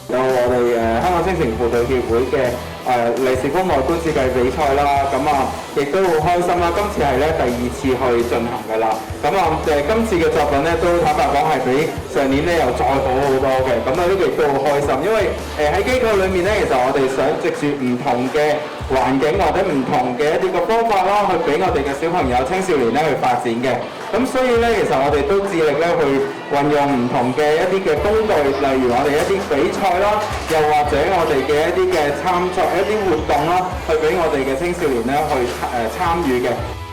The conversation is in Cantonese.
有我哋香港青城輔導協會嘅利是封外觀設計比賽啦，咁亦都好開心啦！今次係咧第2次去進行㗎啦，咁今次嘅作品咧都坦白講係比上年咧又再好好多嘅，咁呢個亦都好開心，因為喺機構裏面咧，其實我哋想藉住唔同嘅環境或者唔同嘅一啲嘅方法啦，去俾我哋嘅小朋友、青少年咧去發展嘅。咁所以咧，其實我哋都致力咧去運用唔同嘅一啲嘅工具，例如我哋一啲比賽啦，又或者我哋嘅一啲嘅參賽一啲活動啦，去俾我哋嘅青少年咧去參與嘅。